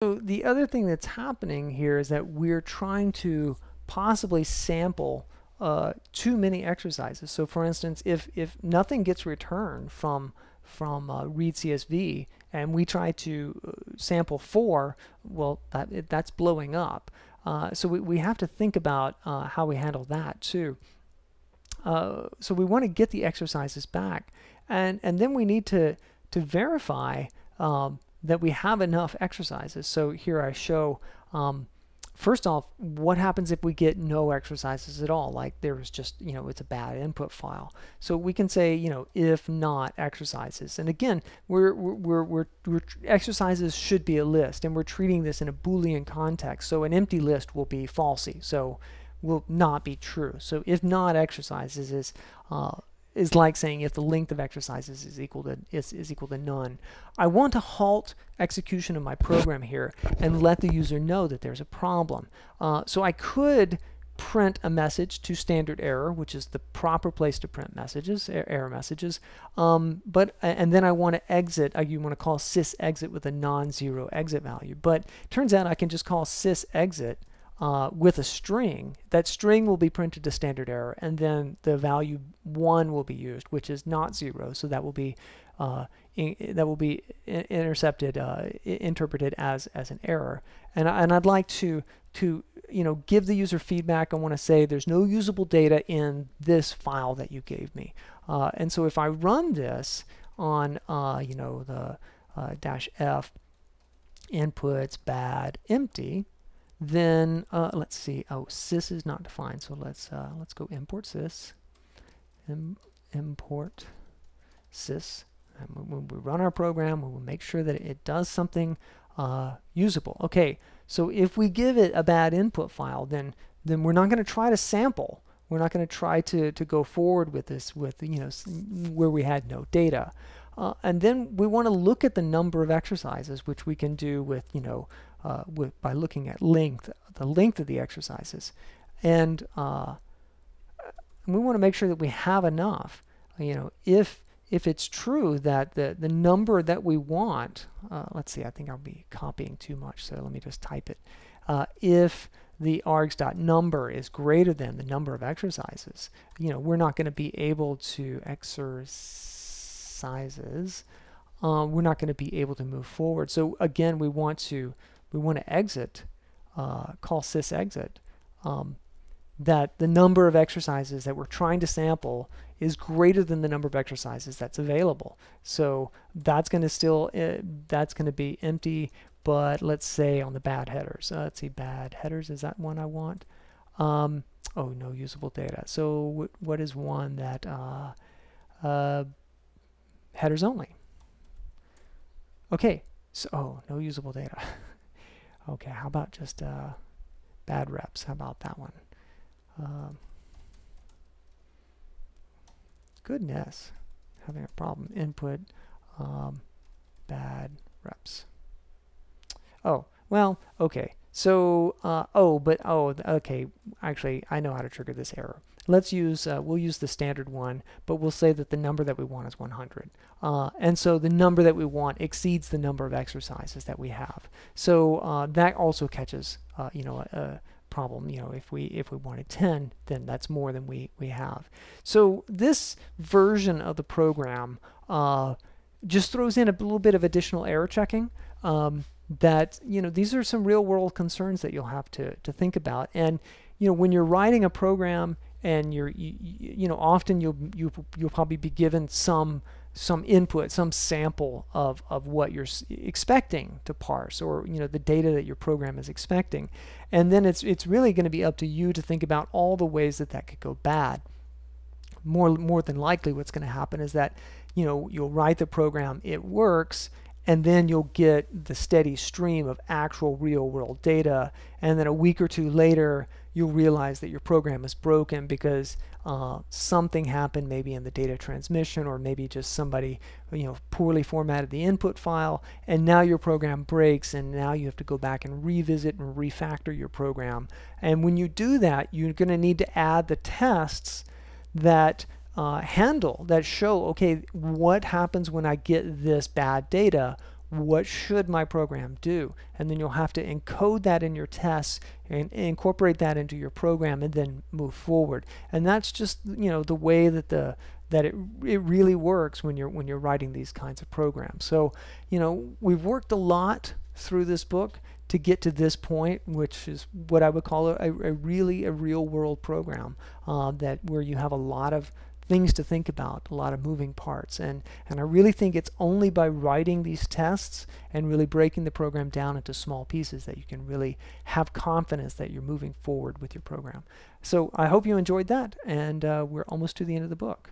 So the other thing that's happening here is that we're trying to possibly sample too many exercises. So for instance, if nothing gets returned from read CSV and we try to sample 4, well, that's blowing up. So we have to think about how we handle that too. So we want to get the exercises back, and then we need to verify that we have enough exercises. So here I show, first off, what happens if we get no exercises at all? Like there's just, it's a bad input file. So we can say, if not exercises. And again, exercises should be a list, and we're treating this in a Boolean context. So an empty list will be falsy, so will not be true. So if not exercises is like saying if the length of exercises is equal to none. I want to halt execution of my program here and let the user know that there's a problem. So I could print a message to standard error, which is the proper place to print messages, error messages. And then I want to exit. You want to call sysexit with a non-zero exit value. But turns out I can just call sysexit with a string. That string will be printed to standard error, and then the value 1 will be used, which is not 0. So that will be interpreted as an error. And I'd like to give the user feedback. I want to say there's no usable data in this file that you gave me. And so if I run this on the -f inputs bad empty, then let's see. Oh, sys is not defined, so let's go import sys. Import sys. And when we run our program, we will make sure that it does something usable. Okay, so if we give it a bad input file, then we're not going to try to sample. We're not going to try to go forward with this where we had no data. And then we want to look at the number of exercises, which we can do with by looking at the length of the exercises, and we want to make sure that we have enough. If it's true that the number that we want, let's see, I think I'll be copying too much, so let me just type it. If the args.number is greater than the number of exercises, we're not going to be able to exercises. We're not going to be able to move forward. So again, we want to exit, call sysexit, that the number of exercises that we're trying to sample is greater than the number of exercises that's available. So that's going to be empty, but let's say on the bad headers. Let's see, bad headers, is that one I want? Oh, no usable data. So what is one that headers only? Okay, so no usable data. Okay, how about just bad reps? How about that one? Goodness, having a problem. Input bad reps. Oh, well, okay. So, okay, actually, I know how to trigger this error. Let's use, we'll use the standard one, but we'll say that the number that we want is 100. And so the number that we want exceeds the number of exercises that we have. So that also catches, a problem. If we wanted 10, then that's more than we have. So this version of the program just throws in a little bit of additional error checking. That these are some real world concerns that you'll have to think about. And when you're writing a program, and often you'll probably be given some input, some sample of what you're expecting to parse, or the data that your program is expecting, and then it's really going to be up to you to think about all the ways that could go bad. More than likely, what's going to happen is that you'll write the program, it works, and then you'll get the steady stream of actual real-world data, and then a week or two later you'll realize that your program is broken because something happened, maybe in the data transmission, or maybe just somebody poorly formatted the input file, and now your program breaks, and now you have to go back and revisit and refactor your program. And when you do that, you're going to need to add the tests that show, okay, what happens when I get this bad data? what should my program do? And then you'll have to encode that in your tests and incorporate that into your program and then move forward. And that's just, you know, the way that it really works when you're writing these kinds of programs. So, you know, we've worked a lot through this book to get to this point, which is what I would call a real world program, that where you have a lot of things to think about, a lot of moving parts. And I really think it's only by writing these tests and really breaking the program down into small pieces that you can really have confidence that you're moving forward with your program. So I hope you enjoyed that, and we're almost to the end of the book.